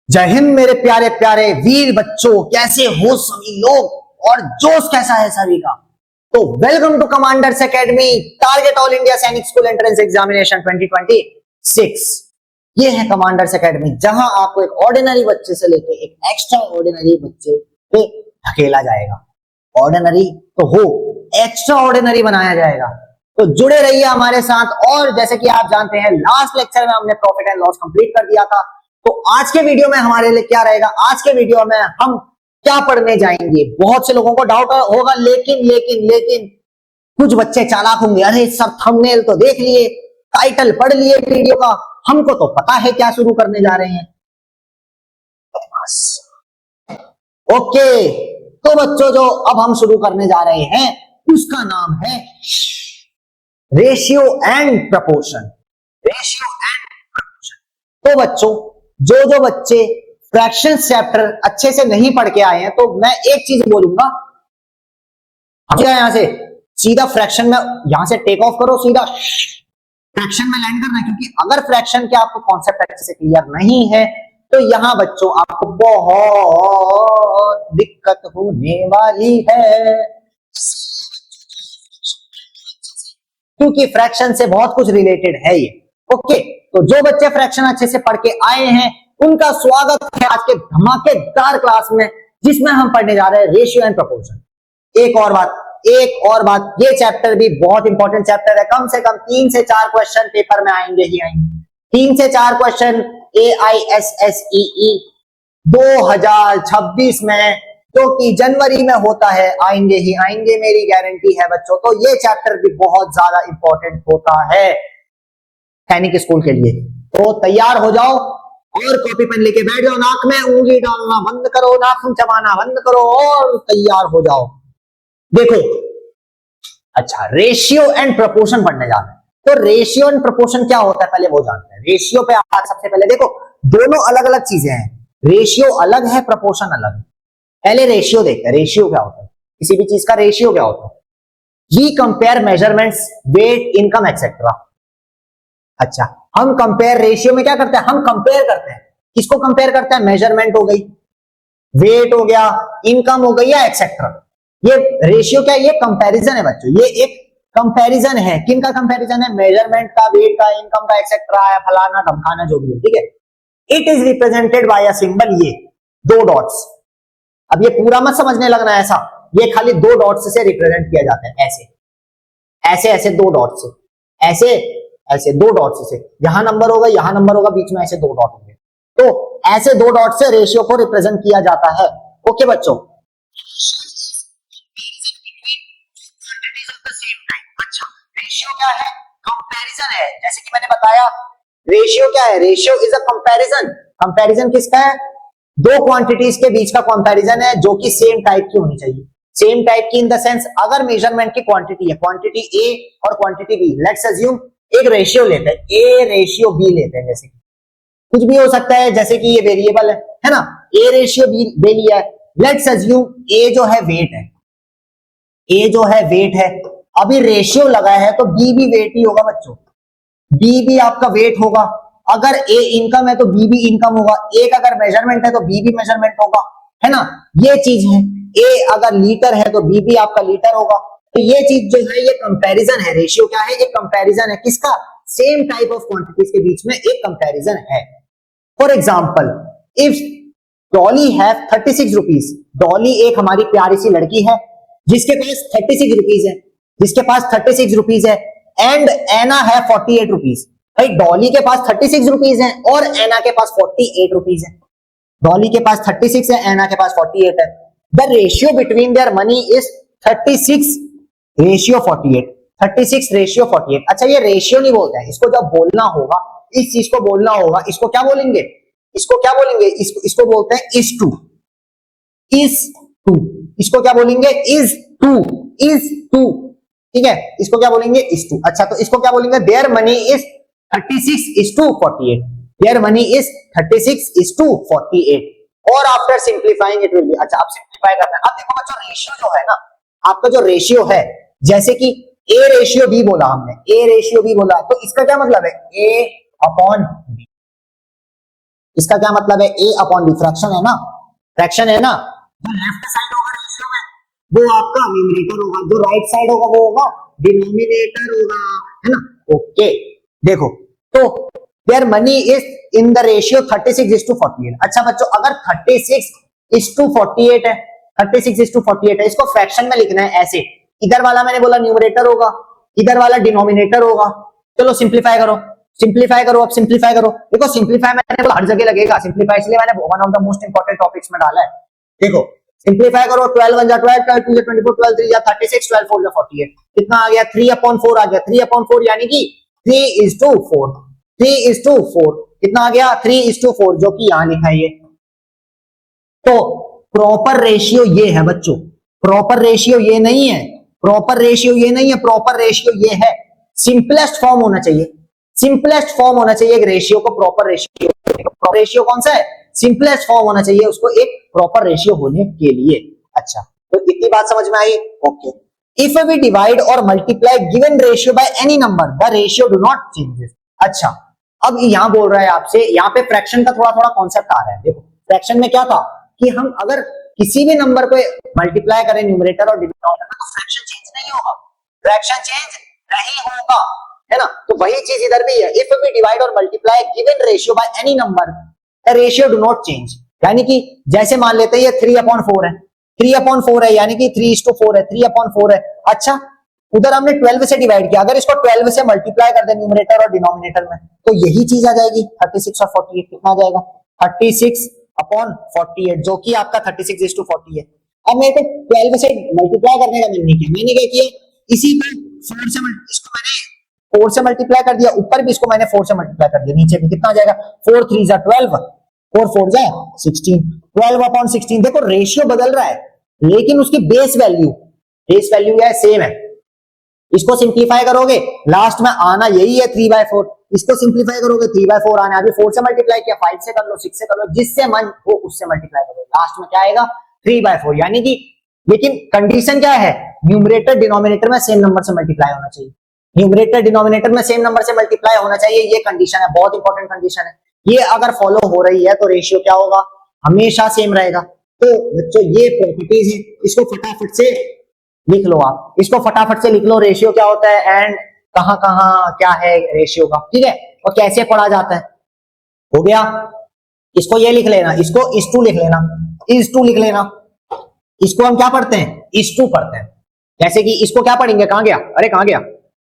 जय हिंद मेरे प्यारे प्यारे वीर बच्चों, कैसे हो सभी लोग और जोश कैसा है सभी का। तो welcome to commanders academy, target all India Sainik school entrance examination 2026। ये है कमांडर्स एकेडमी, जहां आपको एक ऑर्डिनरी बच्चे से लेके एक एक्स्ट्रा ऑर्डिनरी बच्चे पे धकेला जाएगा। ऑर्डिनरी तो हो, एक्स्ट्रा ऑर्डिनरी बनाया जाएगा। तो जुड़े रहिए हमारे साथ। और जैसे कि आप जानते हैं, लास्ट लेक्चर में हमने प्रॉफिट एंड लॉस कंप्लीट कर दिया था। तो आज के वीडियो में हमारे लिए क्या रहेगा, आज के वीडियो में हम क्या पढ़ने जाएंगे। बहुत से लोगों को डाउट होगा, लेकिन कुछ बच्चे चालाक होंगे। अरे सर, थंबनेल तो देख लिए, टाइटल पढ़ लिए वीडियो का, हमको तो पता है क्या शुरू करने जा रहे हैं। ओके, तो बच्चों जो अब हम शुरू करने जा रहे हैं उसका नाम है ratio and proportion. Ratio and proportion. तो बच्चों, जो बच्चे फ्रैक्शंस चैप्टर अच्छे से नहीं पढ़ के आए हैं, तो मैं एक चीज बोलूंगा, यहां से सीधा फ्रैक्शन में, यहां से टेक ऑफ करो, सीधा फ्रैक्शन में लैंड करना है। क्योंकि अगर फ्रैक्शन के आपको कॉन्सेप्ट अच्छे से क्लियर नहीं है तो यहां बच्चों आपको बहुत दिक्कत होने वाली है। क्योंकि फ्रैक्शन से बहुत कुछ रिलेटेड है ये। ओके, तो जो बच्चे फ्रैक्शन अच्छे से पढ़ के आए हैं उनका स्वागत है आज के धमाकेदार क्लास में, जिसमें हम पढ़ने जा रहे हैं रेशियो एंड प्रोपोर्शन। एक और बात, ये चैप्टर भी बहुत इंपॉर्टेंट चैप्टर है। कम से कम 3 से 4 क्वेश्चन पेपर में आएंगे ही आएंगे। 3 से 4 क्वेश्चन AISSEE 2026 में, जो कि जनवरी में होता है, आएंगे ही आएंगे, मेरी गारंटी है बच्चों। तो ये चैप्टर भी बहुत ज्यादा इंपॉर्टेंट होता है सैनिक स्कूल के लिए। तो तैयार हो जाओ और कॉपी पेन लेके बैठ जाओ, नाक में उंगली डालना बंद करो, नाखून चबाना बंद करो और तैयार हो जाओ। देखो, अच्छा, रेशियो एंड प्रोपोर्शन पढ़ने जा रहे हैं। तो रेशियो एंड प्रोपोर्शन क्या होता है पहले वो जानते हैं। रेशियो पे आज सबसे पहले देखो, दोनों अलग अलग चीजें हैं। रेशियो अलग है, प्रोपोर्शन अलग है। पहले रेशियो देखते हैं। रेशियो क्या होता है, किसी भी चीज का रेशियो क्या होता है। We compare measurements, weight, income etcetera. अच्छा, हम कंपेयर रेशियो में क्या करते हैं, हम कंपेयर करते हैं। किसको कंपेयर करते हैं, मेजरमेंट हो गई, वेट हो गया, इनकम हो गई या एक्सेट्रा। ये रेशियो क्या है, ये कंपैरिजन है बच्चों। ये एक कंपैरिजन है। किन का कंपैरिजन है, मेजरमेंट का, वेट का, इनकम का, एक्सेट्रा है, फलाना ढमकाना जो भी है, ठीक है। It is represented by a symbol, ये 2 डॉट्स। अब ये पूरा मत समझने लगना ऐसा, ये खाली 2 डॉट्स से रिप्रेजेंट किया जाता है। ऐसे 2 डॉट्स से, ऐसे 2 डॉट्स से, यहां नंबर होगा, यहां नंबर होगा, बीच में ऐसे 2 डॉट होंगे। तो ऐसे 2 डॉट से रेशियो को रिप्रेजेंट किया जाता है। ओके बच्चों, अच्छा, रेशियो क्या है, कंपैरिजन है। जैसे कि मैंने बताया, रेशियो क्या है, ratio is a comparison. Comparison किसका है, 2 क्वांटिटीज के बीच का कंपैरिजन है, जो कि सेम टाइप की होनी चाहिए। सेम टाइप की इन द सेंस, अगर मेजरमेंट की क्वांटिटी है, क्वांटिटी ए और क्वांटिटी बी, लेट्स अज्यूम एक रेशियो लेते हैं, ए रेशियो बी लेते हैं। जैसे कुछ भी हो सकता है, जैसे कि ये वेरिएबल है ना, ए रेशियो बी लिया है। लेट्स अज्यूम ए जो है वेट है, ए जो है वेट है। अभी रेशियो लगा है तो बी भी वेट ही होगा बच्चों, बी भी आपका वेट होगा। अगर ए इनकम है तो बी भी इनकम होगा। एक अगर मेजरमेंट है तो बी भी मेजरमेंट होगा, है ना, ये चीज है। ए अगर लीटर है तो बी भी आपका लीटर होगा। तो ये चीज जो है, ये कंपैरिजन है। रेशियो क्या है, एक कंपैरिजन है। किसका, सेम टाइप ऑफ क्वांटिटीज के बीच में एक कंपैरिजन है। For example, if Dolly have 36 rupees, Dolly एक हमारी प्यारी सी लड़की है जिसके पास 36 रुपीज है, जिसके पास 36 रुपीज है, एंड एना है 48 रुपीज। भाई, डॉली के पास 36 रुपीज है और एना के पास 48 रुपीज है। डॉली के पास 36 है, एना के पास 48 है। The ratio between their money is 36 ratio 48, 36 ratio 48। अच्छा, ये रेशियो नहीं बोलते हैं, इसको जब बोलना होगा, इस चीज को बोलना होगा, इसको क्या बोलेंगे, इसको बोलते हैं इज टू, इसको क्या बोलेंगे, इज टू, ठीक है, इसको क्या बोलेंगे, इज टू। अच्छा, तो इसको क्या बोलेंगे, their money is 36:48, their money is 36:48, और after simplifying it will be. अच्छा, आप सिंप्लीफाई करना है। अब देखो बच्चों, रेशियो जो है ना, आपका जो रेशियो है, जैसे कि ए रेशियो बी बोला हमने, ए रेशियो बी बोला, तो इसका क्या मतलब है, ए अपॉन बी। इसका क्या मतलब है, ए अपॉन बी, फ्रैक्शन है ना, फ्रैक्शन है ना। जो लेफ्ट साइड होगा रेशियो में वो आपका न्यूमरेटर होगा, जो राइट साइड होगा वो होगा डिनोमिनेटर होगा, है ना। ओके देखो, तो their money is in the ratio 36:48। अच्छा बच्चों, अगर 36:48 है, 36:48 है, इसको फ्रैक्शन में लिखना है ऐसे, इधर वाला मैंने बोला न्यूमरेटर होगा, इधर वाला डिनोमिनेटर होगा। चलो सिंप्लीफाई करो, सिंप्लीफाई करो, अब सिंप्लीफाई करो। देखो सिंप्लीफाई मैंने बोला हर जगह लगेगा सिंप्लीफाई, इसलिए मैंने one of the most important topics में डाला है। देखो सिंप्लीफाई करो, 12 1 जा 12, 12 2 जा 24, 12 3 जा 36, 12 4 जा 48, कितना आ गया 3/4 आ गया, 3/4 यानी कि 3:4, 3:4 कितना आ गया 3:4, जो कि यहां लिखा है ये। तो प्रॉपर रेशियो ये है बच्चों, प्रॉपर रेशियो ये नहीं है, प्रॉपर रेशियो ये नहीं है, प्रॉपर रेशियो ये है। सिंपलेस्ट फॉर्म होना चाहिए, सिंपलेस्ट फॉर्म होना चाहिए एक रेशियो को, प्रॉपर रेशियो। रेशियो कौन सा है, सिंपलेस्ट फॉर्म होना चाहिए उसको एक प्रॉपर रेशियो होने के लिए। अच्छा तो इतनी बात समझ में आई। ओके, इफ वी डिवाइड और multiply given ratio by any number the ratio do not changes. अच्छा अब यहां बोल रहा है आपसे, यहां पे फ्रैक्शन का थोड़ा थोड़ा कॉन्सेप्ट आ रहा है। देखो फ्रैक्शन में क्या था कि हम अगर किसी भी नंबर को मल्टीप्लाई करें न्यूमरेटर और डिनोमिनेटर तो फ्रैक्शन चेंज नहीं होगा, फ्रैक्शन चेंज नहीं होगा, है ना। तो वही चीज इधर भी है, इफ वी डिवाइड और multiply given ratio by any number the ratio do not change. यानी कि जैसे मान लेते हैं ये 3/4 है, 3/4 है यानी कि 3:4 है, 3/4 है। अच्छा उधर हमने 12 से डिवाइड किया, अगर इसको 12 से मल्टीप्लाई कर दे न्यूमरेटर और डिनोमिनेटर में तो यही चीज आ जाएगी 36 और 48, कितना आ जाएगा 36/48, जो कि आपका 36:40 है। अब मेरे को 12 से मल्टीप्लाई करने का मन नहीं किया, मैंने क्या किया, इसी को 4 से इसको मैंने 4 से मल्टीप्लाई कर दिया, ऊपर भी इसको मैंने 4 से मल्टीप्लाई कर दिया, नीचे भी कितना आ जाएगा 4 3 जा 12, 4 4 जा 16, 12/16। देखो रेशियो बदल रहा है लेकिन उसकी बेस वैल्यू है सेम है। इसको सिंप्लीफाई करोगे लास्ट में आना यही है 3/4, इसको सिंप्लीफाई करोगे 3/4 आना, अभी 4 से मल्टीप्लाई किया, 5 से कर लो, 6 से कर लो, जिससे मन हो उससे मल्टीप्लाई करो, लास्ट में क्या आएगा 3/4। यानी कि लेकिन कंडीशन क्या है, न्यूमरेटर डिनोमिनेटर में सेम नंबर से मल्टीप्लाई होना चाहिए, न्यूमरेटर डिनोमिनेटर में सेम नंबर से मल्टीप्लाई होना चाहिए, ये कंडीशन है, बहुत इंपॉर्टेंट कंडीशन है। ये अगर फॉलो हो रही है तो रेशियो क्या होगा, हमेशा सेम रहेगा। तो बच्चों ये प्रॉपर्टीज है, इसको फटाफट से लिख लो, आप इसको फटाफट से लिख लो, रेशियो क्या होता है एंड कहां कहां क्या है रेशियो का, ठीक है, और कैसे पढ़ा जाता है। हो गया, इसको ये लिख लेना, इसको is2 लिख लेना, is2 लिख लेना। इसको हम क्या पढ़ते हैं, is2 पढ़ते हैं। जैसे कि इसको क्या पढ़ेंगे, कहां गया, अरे कहां गया,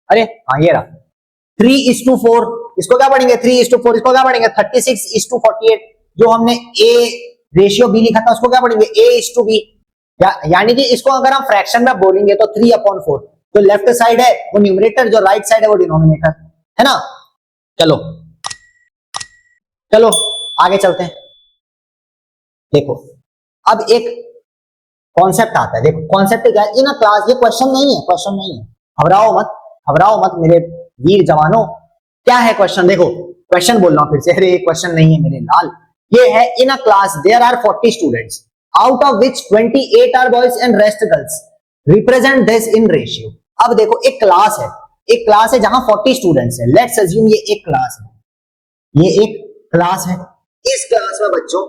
अरे हाँ ये रहा 3:4, इसको क्या पढ़ेंगे 3:4, इसको क्या पढ़ेंगे 36:48, जो हमने ए रेशियो बी लिखा था उसको क्या पढ़ेंगे a:b। यानी कि इसको अगर हम फ्रैक्शन में बोलेंगे तो 3/4, जो लेफ्ट साइड है वो न्यूमरेटर, जो राइट साइड है वो डिनोमिनेटर, है ना। चलो चलो आगे चलते हैं। देखो अब एक कॉन्सेप्ट आता है, देखो कॉन्सेप्ट क्या है इन क्लास, ये क्वेश्चन नहीं है, क्वेश्चन नहीं है, घबराओ मत मेरे वीर जवानों। क्या है क्वेश्चन, देखो क्वेश्चन बोल रहा हूं फिर से, अरे क्वेश्चन नहीं है मेरे लाल, ये है in a class there are 40 students out of which 28 are boys and rest girls, represent this in ratio। अब देखो एक क्लास है जहां 40 स्टूडेंट्स है, लेट्स अज्यूम ये एक क्लास है, ये एक क्लास है। इस क्लास में बच्चों,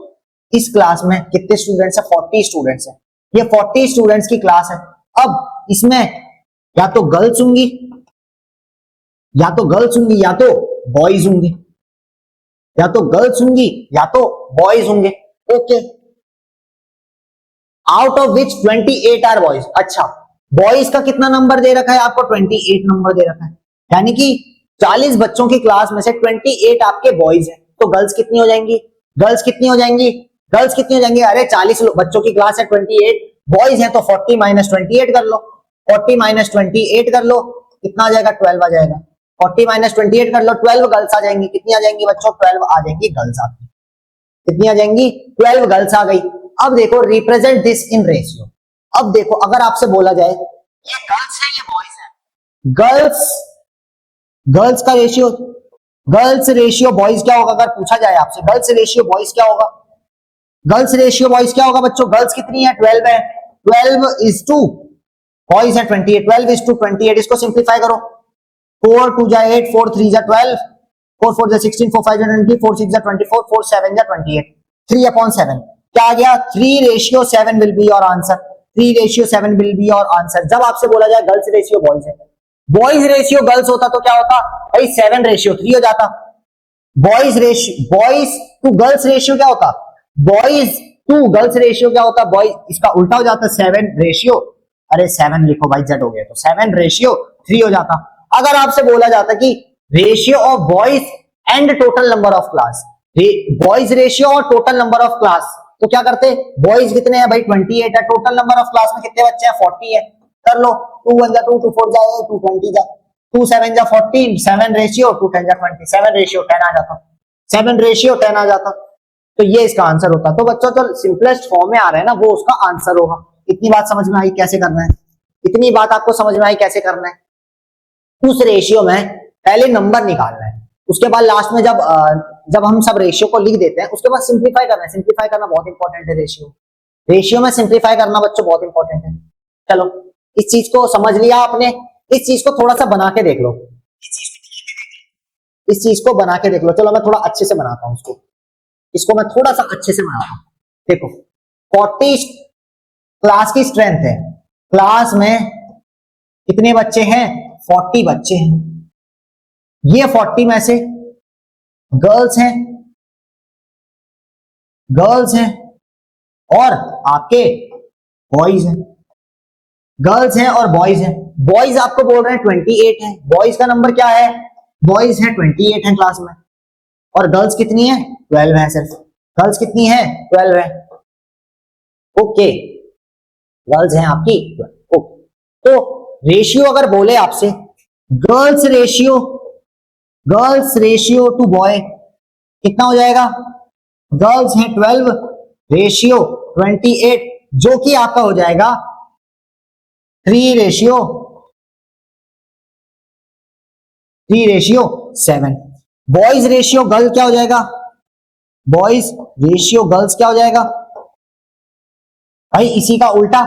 इस क्लास में कितने स्टूडेंट्स है 40 स्टूडेंट्स है, ये 40 स्टूडेंट्स की क्लास है। अब इसमें या तो गर्ल्स होंगी या तो बॉयज होंगे, या तो गर्ल्स होंगी या तो बॉयज होंगे। Okay, out of which 28 are boys. अच्छा बॉयज का कितना नंबर दे रखा है आपको, 28 नंबर दे रखा है, यानी कि 40 बच्चों की क्लास में से 28 आपके बॉयज हैं, तो गर्ल्स कितनी हो जाएंगी, अरे 40 बच्चों की क्लास है 28, बॉयज हैं तो 40 - 28 कर लो, 40 - 28 कर लो, कितना आ जाएगा 12 आ जाएगा, 40 - 28 कर लो, 12 गर्ल्स आ जाएंगी, कितनी आ जाएंगी बच्चों 12 आ जाएंगी गर्ल्स, आपकी कितनी आ जाएंगी 12 गर्ल्स आ गई। अब देखो रिप्रेजेंट दिस इन रेशियो। अब देखो अगर आपसे बोला जाए ये गर्ल्स है ये बॉयज है, गर्ल्स का रेशियो, गर्ल्स रेशियो बॉयज क्या होगा, अगर पूछा जाए आपसे गर्ल्स रेशियो बॉयज क्या होगा, बच्चों गर्ल्स कितनी है 12 है, 12:2, बॉयज है 28, 12:28। इसको सिंप्लीफाई करो, 4 2 जा 8, 4 3 जा 12, 4 4 जा 16, 4 5 जा 20, 4 6 जा 24, 4 7 जा 28, 3/7 क्या आ गया? 3:7 will be your answer. 3:7 will be your answer. जब आपसे बोला जाए गर्ल्स रेशियो बॉयज है, बॉयज रेशियो गर्ल्स होता तो क्या होता भाई? 7:3 हो जाता। बॉयज टू गर्ल्स रेशियो क्या होता? बॉयज टू गर्ल्स रेशियो क्या होता? बॉयज, इसका उल्टा हो जाता 7 रेशियो, अरे 7 लिखो भाई, जेड हो गया तो 7:3 हो जाता। अगर आपसे बोला जाता कि ratio of boys and total number of class, boys ratio और टोटल नंबर ऑफ क्लास, तो क्या करते? बॉयज कितने हैं भाई? 28 है। टोटल नंबर ऑफ क्लास में कितने बच्चे हैं? 40 है। कर लो, 2 1 जा 2, 2 4 जा 2 20 जा 2 7 जा 14, 7 रेशियो 2 10 जा 20, 7 रेशियो 10 आ जाता, 7 रेशियो 10 आ जाता। तो ये इसका आंसर होता। तो बच्चों जो सिंपलेस्ट फॉर्म में आ रहा है ना, वो उसका आंसर होगा। इतनी बात समझ में आई कैसे करना है? इतनी बात आपको समझ में आई कैसे करना है? उस रेशियो में पहले नंबर निकालना है, उसके बाद लास्ट में जब हम सब रेशियो को लिख देते हैं, उसके बाद सिंप्लीफाई करना है। सिंप्लीफाई करना बहुत इंपॉर्टेंट है। रेशियो में सिंप्लीफाई करना बच्चों बहुत इंपॉर्टेंट है। चलो, इस चीज को समझ लिया आपने? इस चीज को थोड़ा सा बना के देख लो, इस चीज को बना के देख लो। चलो मैं थोड़ा अच्छे से बनाता हूं इसको मैं थोड़ा सा अच्छे से बनाता हूं। देखो, 40 क्लास की स्ट्रेंथ है, क्लास में कितने बच्चे हैं? 40 बच्चे हैं। ये 40 में से गर्ल्स हैं और आपके बॉयज हैं। गर्ल्स हैं और बॉयज हैं। बॉयज आपको बोल रहे हैं 28 है। बॉयज का नंबर क्या है? बॉयज है 28 है क्लास में। और गर्ल्स कितनी है? 12 है सिर्फ। गर्ल्स कितनी है? 12 है। ओके, गर्ल्स हैं आपकी 12। ओके, तो रेशियो अगर बोले आपसे गर्ल्स रेशियो टू बॉय कितना हो जाएगा? गर्ल्स है 12 रेशियो 28, जो कि आपका हो जाएगा 3:7। बॉयज रेशियो गर्ल क्या हो जाएगा? बॉयज रेशियो गर्ल्स क्या हो जाएगा भाई? इसी का उल्टा,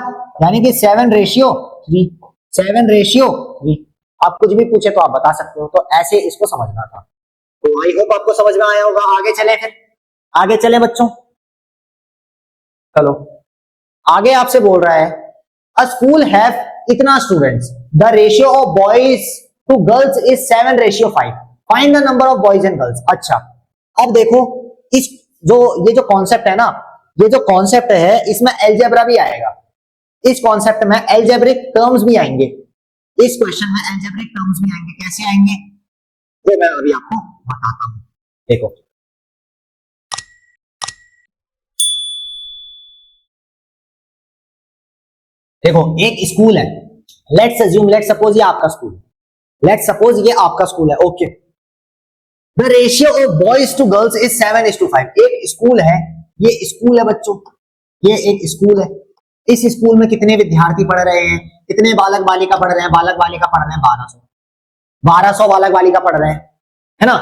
यानी कि 7:3। 7:3। आप कुछ भी पूछे तो आप बता सकते हो। तो ऐसे इसको समझना था। तो आई होप आपको समझ में आया होगा। आगे चले, फिर आगे चले बच्चों। चलो, आगे आपसे बोल रहा है अ स्कूल हैव इतना students, the ratio of boys to girls is 7:5। Find the number of boys and girls. अच्छा, अब देखो, ये जो कॉन्सेप्ट है ना, ये जो कॉन्सेप्ट है, इसमें अलजेब्रा भी आएगा। इस कॉन्सेप्ट में अलजेब्रिक टर्म्स भी आएंगे। इस क्वेश्चन में अलजेब्रिक टर्म्स भी आएंगे। कैसे आएंगे वो मैं अभी आपको बताता हूं। देखो, एक स्कूल है। लेट्स सपोज ये आपका स्कूल है। Okay, the ratio of boys to girls is 7:5। एक स्कूल है, ये स्कूल है बच्चों, ये एक स्कूल है। इस स्कूल में कितने विद्यार्थी पढ़ रहे हैं? कितने बालक बालिका पढ़ रहे हैं? बालक बालिका पढ़ रहे हैं 1200 बालक बालिका पढ़ रहे हैं, है ना?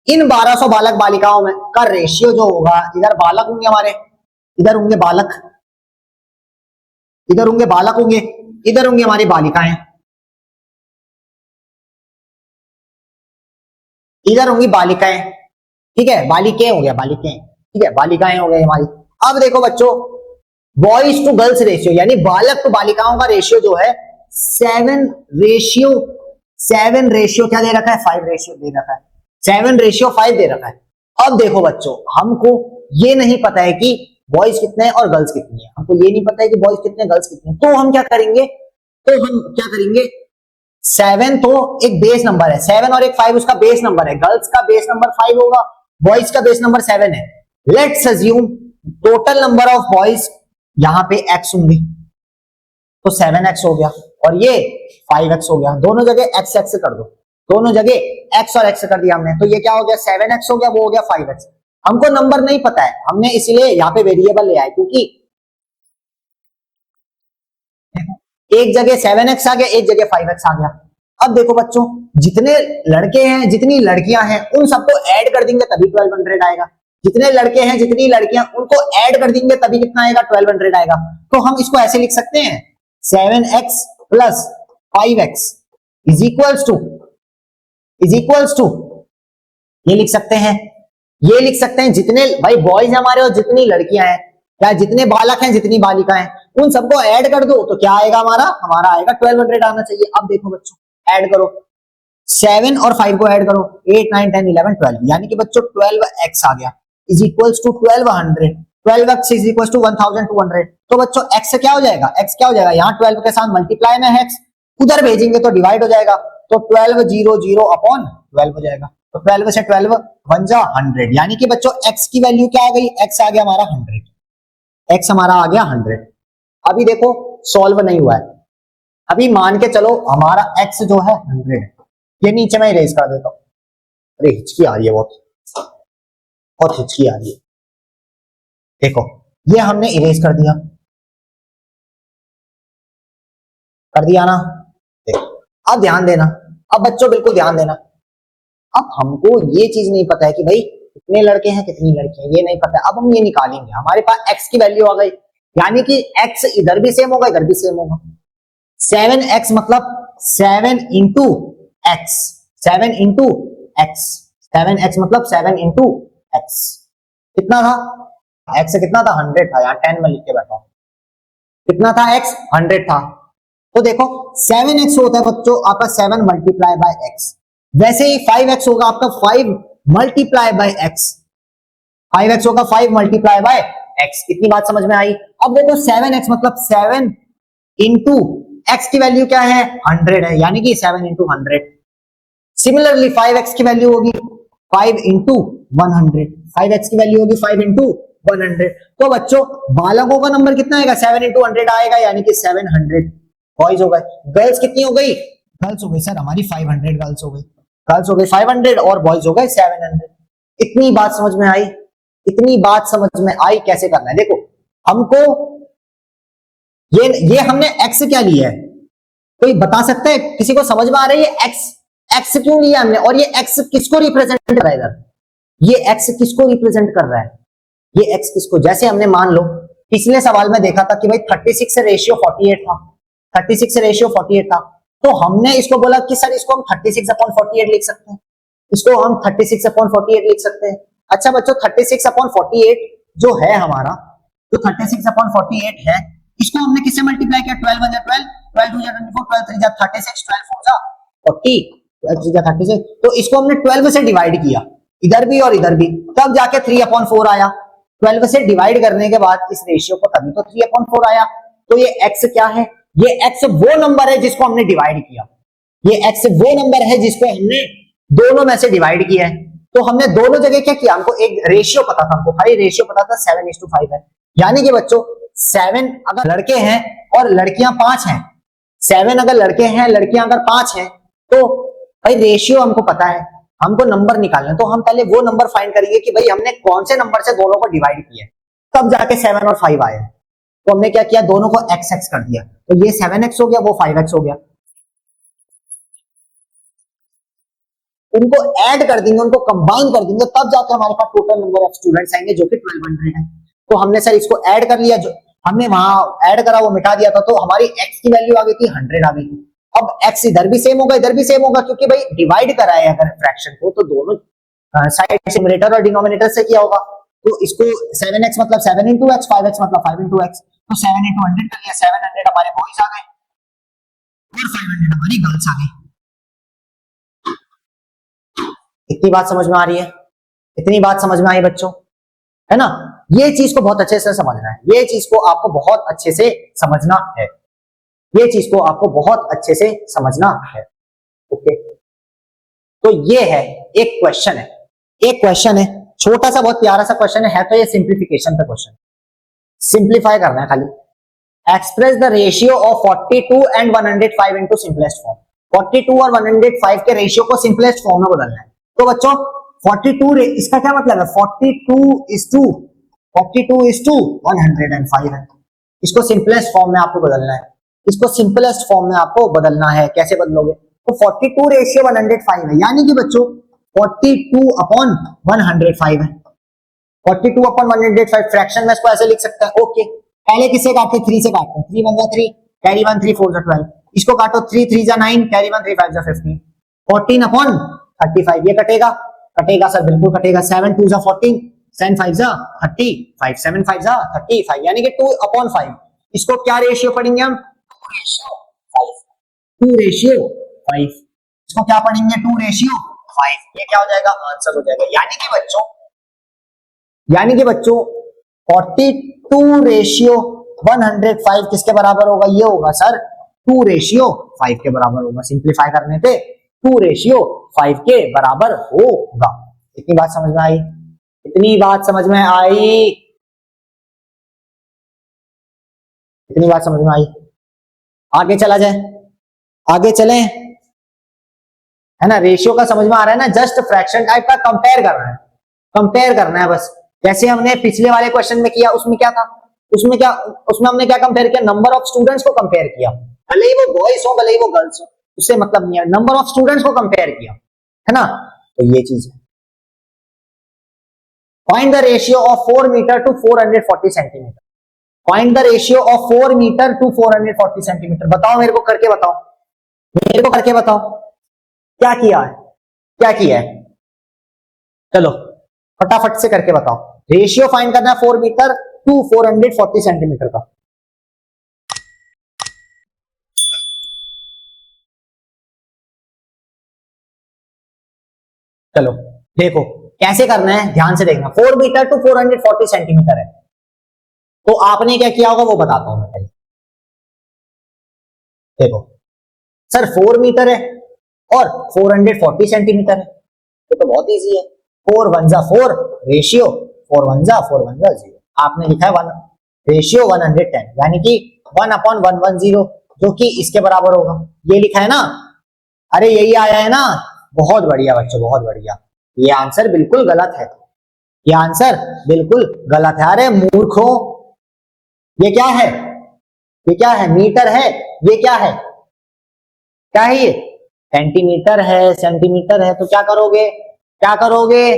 इन 1200 बालक बालिकाओं में का रेशियो जो होगा, इधर बालक होंगे हमारे, इधर होंगे बालक, इधर होंगे बालक होंगे, इधर होंगी हमारी बालिकाएं, इधर होंगी बालिकाएं। ठीक है, बालिकें हो गया, बालिकें। ठीक है, बालिकाएं हो गई हमारी। अब देखो बच्चों, बॉयज टू गर्ल्स रेशियो, यानी बालक टू बालिकाओं का रेशियो जो है 7:5 क्या दे रखा है? 5 रेशियो दे रखा है। 7:5 दे रखा है। अब देखो बच्चों, हमको ये नहीं पता है कि बॉयज कितने हैं और गर्ल्स कितनी है। हमको ये नहीं पता है कि बॉयज कितने गर्ल्स कितने हैं। तो हम क्या करेंगे? 7 तो एक बेस नंबर है, 7 और एक 5 उसका बेस नंबर है। गर्ल्स का बेस नंबर 5 होगा, बॉयज का बेस नंबर 7 है। Let's assume total number of boys यहां पे x होंगे, तो 7x हो गया और ये 5x हो गया। दोनों जगह x से कर दो, दोनों जगह x और x कर दिया हमने, तो ये क्या हो गया? 7x हो गया, वो हो गया 5x। हमको नंबर नहीं पता है, हमने इसलिए यहाँ पे वेरिएबल ले आए, क्योंकि एक जगह 7x आ गया, एक जगह 5x आ गया। अब देखो बच्चों, जितने लड़के हैं जितनी लड़कियां हैं उन सबको ऐड कर देंगे तभी 1200 आएगा। जितने लड़के हैं जितनी लड़कियां उनको ऐड कर देंगे तभी कितना आएगा? 1200 आएगा। तो हम इसको ऐसे लिख सकते हैं 7x plus 5x is equals to ये लिख सकते हैं, ये लिख सकते हैं। जितने भाई बॉयज हमारे और जितनी लड़कियां हैं, या जितने बालक हैं जितनी बालिका हैं, उन सबको ऐड कर दो तो क्या आएगा हमारा आएगा 1200 आना चाहिए। अब देखो बच्चों ऐड करो, 7 और 5 को ऐड करो, 8 9 10 11 12, यानी कि बच्चों 12x आ गया is equals to 1200। 12x is equals to 1200। तो बच्चों x क्या हो जाएगा, x क्या हो जाएगा, यहाँ 12 के साथ मल्टीप्लाई में है x, उधर भेजेंगे तो डिवाइड हो जाएगा, तो 1200 अपॉन 12 हो जाएगा। तो 12 से 12 1 जा 100, यानी कि बच्चों x की वैल्यू क्या आ गई, x आ गया हमारा 100, x हमारा आ गया 100। अभी देखो सॉल्व नहीं हुआ है, अभी मान के चलो हमारा x जो है 100 है। ये नीचे मैं इरेज कर देता हूं, अरे हिचकी आ रही है बहुत हिचकी आ रही है। देखो ये हमने इरेज कर दिया ना। देखो अब ध्यान देना, अब बच्चों बिल्कुल ध्यान देना। अब हमको ये चीज नहीं पता है कि भाई कितने लड़के हैं कितनी लड़कियां, ये नहीं पता है। अब हम ये निकालेंगे, हमारे पास x की वैल्यू आ गई, यानी कि x इधर भी सेम होगा इधर भी सेम होगा। 7x मतलब 7 into x, 7 into x, 7x मतलब 7 इंटू एक्स। कितना था x कितना था 100 था, यहाँ 10 में लिख के बैठा हूं। कितना था x 100 था। तो देखो 7x होता है बच्चों आपका 7 मल्टीप्लाई बाय x, वैसे ही 5x होगा आपका 5 मल्टीप्लाई बाय x, 5x होगा 5 मल्टीप्लाई बाय x। इतनी बात समझ में आई। अब देखो 7x मतलब 7 इंटू x की वैल्यू क्या है 100 है, यानी कि 7 इंटू 100। सिमिलरली 5x की वैल्यू होगी 5 इंटू 100, 5x की वैल्यू होगी 5 इंटू 100। तो बच्चों बालकों का नंबर कितना आएगा 7 इंटू 100 आएगा, यानी कि 700 बॉयज हो गए। गर्ल्स कितनी हो गई, गर्ल्स हो गई सर हमारी 500 गर्ल्स हो गई, गर्ल्स हो गई 500 और बॉयज हो गए 700। इतनी बात समझ में आई, इतनी बात समझ में आई। कैसे करना है देखो, हमको ये हमने x क्या लिया है, कोई बता सकता है, किसी को समझ में आ रही है x क्यों लिया हमने, और ये x किसको रिप्रेजेंट कर रहा है इधर, ये x किसको रिप्रेजेंट कर रहा है, ये x किसको, जैसे हमने मान लो पिछले सवाल में देखा था कि भाई 36 से रेशियो 48 था, 36 से रेशियो 48 था, तो हमने इसको बोला कि सर इसको हम 36/48 लिख सकते हैं, इसको हम 36/48 लिख सकते हैं। अच्छा बच्चों 36/48 जो है हमारा, जो 36/48 है, इसको हमने किससे मल्टीप्लाई किया, 12 1 12, 12 2 24, 12 3 36, 12 4 40, 12 3 36, तो इसको हमने 12 से डिवाइड किया इधर भी और इधर भी, तब जाके 3/4 आया। 12 से डिवाइड करने के बाद इस रेशियो को तभी तो 3/4 आया। तो ये x क्या है, ये x वो नंबर है जिसको हमने डिवाइड किया, ये x वो नंबर है जिसको हमने दोनों में से डिवाइड किया है। तो हमने दोनों जगह क्या किया, हमको एक रेशियो पता था, हमको खाली रेशियो पता था 7:5 है, यानी कि बच्चों 7 अगर लड़के हैं और लड़कियां 5 हैं, 7 अगर लड़के हैं लड़कियां अगर 5 हैं, तो भाई रेशियो हमको पता है, हमको नंबर निकालना है, तो हम पहले वो नंबर फाइंड करेंगे कि भाई हमने कौन से नंबर से दोनों को डिवाइड किया, तब जाके 7 और 5 आए। तो हमने क्या किया, दोनों को x x कर दिया, तो ये 7x हो गया वो 5x हो गया, उनको ऐड कर देंगे, उनको कंबाइन कर देंगे, तब जाके हमारे पास टोटल नंबर ऑफ स्टूडेंट्स आएंगे जो कि 1200 है। तो हमने सर इसको ऐड कर लिया, जो हमने वहां ऐड करा वो मिटा दिया था, तो हमारी x की वैल्यू आ गई थी 100 आ गई थी। अब x इधर भी सेम होगा इधर भी सेम होगा, क्योंकि भाई डिवाइड करा है अगर फ्रैक्शन को, तो दोनों साइड से न्यूमरेटर और डिनोमिनेटर से किया होगा। तो इसको 7x मतलब 7 इंटू एक्स, 5x मतलब 5 इंटू एक्स, तो 7 इंटू 100 कर लिया, 700 हमारे बॉयज आ गए और 500 हमारी गर्ल्स आ गई। इतनी बात समझ में आ रही है, इतनी बात समझ में आई बच्चों, है ना। ये चीज को बहुत अच्छे से समझना है, ये चीज को आपको बहुत अच्छे से समझना है, ये चीज को आपको बहुत अच्छे से समझना है। ओके, तो ये है एक क्वेश्चन है, एक क्वेश्चन है छोटा सा बहुत प्यारा सा क्वेश्चन है तो ये सिंप्लीफिकेशन का क्वेश्चन, सिंप्लीफाई करना है खाली। Express the ratio of 42 and 105 into simplest form, 42 और 105 के रेशियो को सिंपलेस्ट फॉर्म में बदलना है। तो बच्चों 42 इसका क्या मतलब है, 42 is to 105 है, इसको सिंपलेस्ट फॉर्म में आपको बदलना है, इसको सिंपलेस्ट फॉर्म में आपको बदलना है। कैसे बदलोगे, तो 42 रेशियो 105 है, यानी कि बच्चों 42/105 है, 42/105 फ्रैक्शन में इसको ऐसे लिख सकते हैं। ओके, पहले किससे काटते, 3 से काटते हैं, 3 1 3 कैरी 1 3 4 12, इसको काटो 3 3 9 कैरी 1 3 5 15, 14/35 ये कटेगा, कटेगा सर, बिल्कुल कटेगा। 7 2 जा 14, 7 5 जा 30, 5 7 5 जा 35, यानी कि 2/5। इसको क्या रेशियो पढ़ेंगे हम? 2/5। इसको क्या पढ़ेंगे? 2/5। ये क्या हो जाएगा? आंसर हो जाएगा। यानी कि बच्चों 42/105 किसके बराबर होगा? ये होगा सर 2/5 के बराबर होगा। सिंप्लीफाई करने पे 2/5 के बराबर होगा। इतनी बात समझ में आई? इतनी बात समझ में आई? इतनी बात समझ में आई? आगे चला जाए, आगे चलें, है ना? रेशियो का समझ में आ रहा है ना? जस्ट फ्रैक्शन टाइप का कंपेयर करना है, कंपेयर करना है बस। जैसे हमने पिछले वाले क्वेश्चन में किया, उसमें क्या था? उसमें हमने क्या कंपेयर किया? नंबर ऑफ स्टूडेंट्स को कंपेयर किया, भले ही वो बॉयज हो भले ही वो गर्ल्स हो, उससे मतलब नहीं है, नंबर ऑफ स्टूडेंट्स को कंपेयर किया, है ना? तो ये चीज है। Find the ratio of 4 metre to 440 centimetre. Find the ratio of 4 metre to 440 centimetre. बताओ मेरे को, करके बताओ, मेरे को करके बताओ क्या किया है, क्या किया है? चलो फटाफट से करके बताओ। रेशियो फाइंड करना है 4 मीटर टू 440 सेंटीमीटर का। चलो देखो कैसे करना है, ध्यान से देखना। 4 मीटर टू 440 सेंटीमीटर है, तो आपने क्या किया होगा वो बताता हूं मैं पहले। देखो सर 4 मीटर है और 440 सेंटीमीटर है, तो बहुत इजी है। 4 1 जा 4 रेशियो 4 1 जा 4 1 जा 0। आपने लिखा है 1 रेशियो 110, यानी कि 1/110, जो कि इसके बराबर होगा। ये लिखा है ना? अरे यही आया है ना? बहुत बढ़िया बच्चों, बहुत बढ़िया। ये आंसर बिल्कुल गलत है, ये आंसर बिल्कुल गलत है। अरे मूर्खों, ये क्या है? ये क्या है? मीटर है। ये क्या है? क्या है ये? सेंटीमीटर है, सेंटीमीटर है। तो क्या करोगे? क्या करोगे?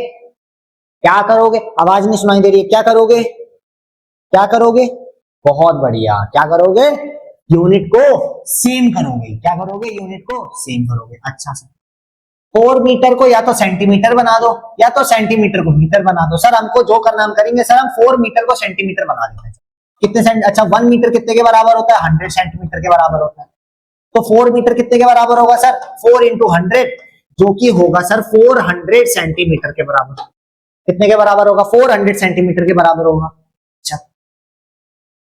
क्या करोगे? आवाज नहीं सुनाई दे रही है, क्या करोगे? क्या करोगे? बहुत बढ़िया, क्या करोगे? यूनिट को सेम करोगे। क्या करोगे? यूनिट को सेम करोगे। अच्छा सर 4 मीटर को या तो सेंटीमीटर बना दो या तो सेंटीमीटर को मीटर बना दो। सर हमको जो करना हम करेंगे सर, हम 4 मीटर को सेंटीमीटर बना देते हैं। कितने सेंट? अच्छा 1 मीटर कितने के बराबर होता है? 100 सेंटीमीटर के बराबर होता है। तो 4 मीटर कितने के बराबर होगा सर? 4 इंटू 100, जो कि होगा सर 400 सेंटीमीटर के बराबर। कितने के बराबर होगा? 400 सेंटीमीटर के बराबर होगा। अच्छा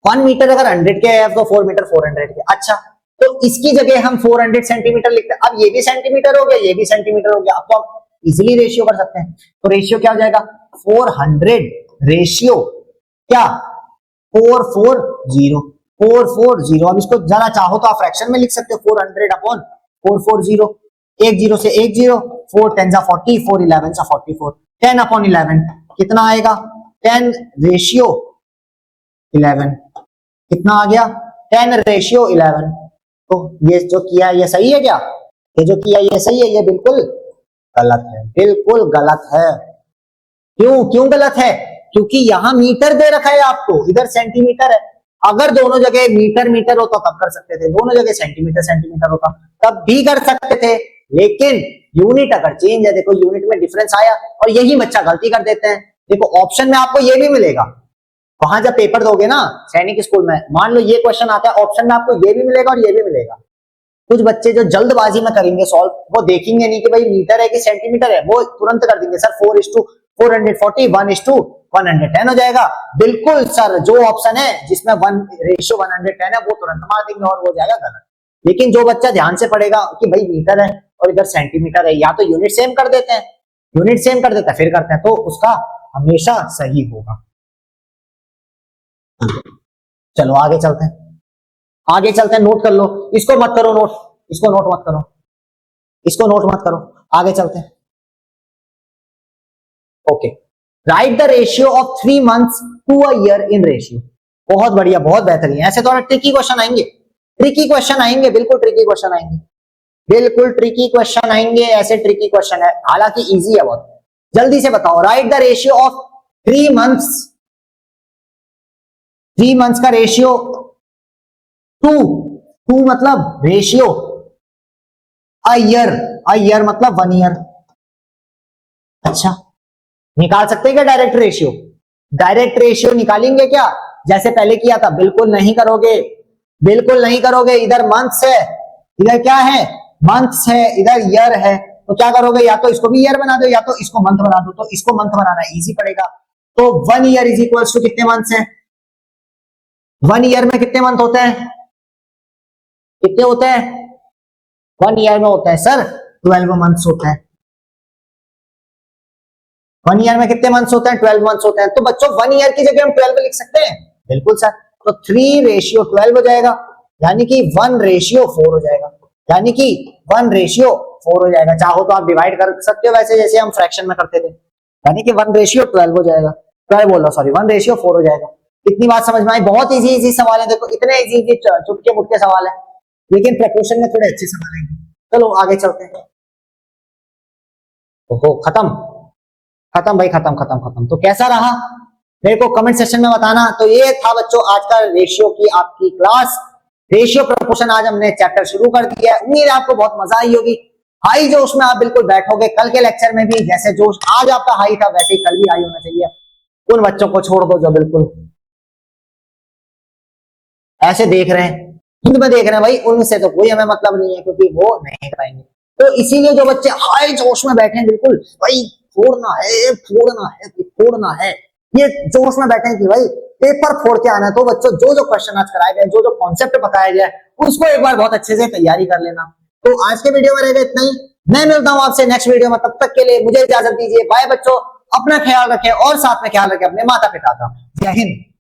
1 मीटर अगर 100 के है तो 4 मीटर 400 के। अच्छा तो इसकी जगह हम 400 सेंटीमीटर लिखते हैं। अब ये भी सेंटीमीटर हो गया, ये भी सेंटीमीटर हो गया। अब तो आप इजिली रेशियो कर सकते हैं। तो रेशियो क्या हो जाएगा? 400 रेशियो क्या? 440 440। अब इसको जरा चाहो तो आप फ्रैक्शन में लिख सकते हो, 400/440। एक जीरो से एक जीरो, 4 10 जा 40, 4 11 जा 44, 10/11 कितना आएगा? 10 रेशियो 11 कितना आ गया? 10 रेशियो 11। तो ये जो किया ये सही है क्या? ये जो किया ये सही है? ये बिल्कुल गलत है, बिल्कुल गलत है। क्यों? क्यों गलत है? क्योंकि यहां मीटर दे रखा है आपको, इधर सेंटीमीटर है। अगर दोनों जगह मीटर मीटर होता तब कर सकते थे, दोनों जगह सेंटीमीटर सेंटीमीटर होता तब भी कर सकते थे, लेकिन यूनिट अगर चेंज है, देखो यूनिट में डिफरेंस आया और यही बच्चा गलती कर देते हैं। देखो ऑप्शन में आपको ये भी मिलेगा, वहां जब पेपर दोगे ना सैनिक स्कूल में, मान लो ये क्वेश्चन आता है, ऑप्शन में आपको ये भी मिलेगा और ये भी मिलेगा। कुछ बच्चे जो जल्दबाजी में करेंगे सॉल्व, वो देखेंगे नहीं कि भाई मीटर है कि सेंटीमीटर है, वो तुरंत कर देंगे सर 4:440 1:110 हो जाएगा। बिल्कुल सर, जो ऑप्शन है जिसमें 1:110 है वो तुरंत मार देंगे और हो जाएगा गलत। लेकिन जो बच्चा ध्यान से पढ़ेगा कि भाई मीटर है और इधर सेंटीमीटर है, या तो यूनिट सेम कर देते हैं, यूनिट सेम कर देता है फिर करते हैं, तो उसका हमेशा सही होगा। चलो आगे चलते हैं, आगे चलते हैं। नोट कर लो, इसको मत करो नोट, इसको नोट मत करो, इसको नोट मत करो। आगे चलते हैं। Okay, write the ratio of 3 months to a year in ratio. बहुत बढ़िया, बहुत बेहतरीन। ऐसे थोड़ा ट्रिकी क्वेश्चन आएंगे, ट्रिकी क्वेश्चन आएंगे, बिल्कुल ट्रिकी क्वेश्चन आएंगे, बिल्कुल ट्रिकी क्वेश्चन आएंगे। ऐसे ट्रिकी क्वेश्चन है, हालांकि इजी है बहुत। जल्दी से बताओ, right the ratio of 3 months, 3 months का रेशियो टू मतलब रेशियो अ ईयर मतलब 1 ईयर। अच्छा, निकाल सकते हैं क्या डायरेक्ट रेशियो? डायरेक्ट रेशियो निकालेंगे क्या जैसे पहले किया था? बिल्कुल नहीं करोगे, बिल्कुल नहीं करोगे। इधर मंथ्स है, इधर क्या है? मंथ्स है, इधर ईयर है। तो क्या करोगे? या तो इसको भी ईयर बना दो या तो इसको मंथ बना दो। तो इसको मंथ बनाना इजी पड़ेगा। तो 1 ईयर इज इक्वल्स टू कितने मंथ्स है? 1 ईयर में कितने मंथ होते हैं? कितने होते हैं 1 ईयर में? होता है सर 12 मंथ्स होता है। 1 ईयर में कितने मंथ्स होते हैं? 12 मंथ्स होते हैं। तो बच्चों 1 ईयर की जगह हम 12 लिख सकते हैं। बिल्कुल सर। तो 3:12 हो जाएगा, यानी कि 1:4 हो जाएगा, यानी कि 1:4 हो जाएगा। चाहो तो आप डिवाइड कर सकते हो वैसे जैसे हम फ्रैक्शन में करते थे, यानी कि 1:12 हो जाएगा। 12 बोल रहा सॉरी, 1:4 हो जाएगा। इतनी बात समझ में आई? बहुत इजी इजी सवाल है, देखो इतने इजी इजी चुटके मुटके सवाल है, लेकिन प्रपोर्शन में थोड़े अच्छे सवाल आएंगे। चलो आगे चलते हैं। ओहो, खत्म खत्म भाई, खत्म खत्म खत्म। तो कैसा रहा मेरे को कमेंट सेक्शन में बताना। तो ये था बच्चों आज का रेशियो की आपकी क्लास, रेशियो प्रोपोर्शन। आज हमने चैप्टर शुरू कर दिया है, उम्मीद है आपको बहुत मजा आई होगी। हाई जोश में आप बिल्कुल बैठोगे। कल के लेक्चर में भी जैसे जोश आज आपका हाई था वैसे ही कल भी हाई होना चाहिए। उन बच्चों को छोड़ दो जो बिल्कुल ऐसे देख रहे हैं, खुद में देख रहे हैं, भाई उनसे तो कोई हमें मतलब नहीं है, क्योंकि वो नहीं कराएंगे। तो इसीलिए जो बच्चे हाई जोश में बैठे हैं, बिल्कुल भाई फोड़ना है फोड़ना है फोड़ना है, ये जोश में बैठे हैं कि भाई पेपर फोड़ के आना है। तो बच्चों जो जो क्वेश्चन आज कराए गए, जो जो कॉन्सेप्ट बताया गया है, उसको एक बार बहुत अच्छे से तैयारी कर लेना। तो आज के वीडियो में रहेगा इतना ही। मैं मिलता हूं आपसे नेक्स्ट वीडियो में, तब तक के लिए मुझे इजाजत दीजिए। बाय बच्चों, अपना ख्याल रखें और साथ में ख्याल रखें अपने माता पिता का। जय हिंद।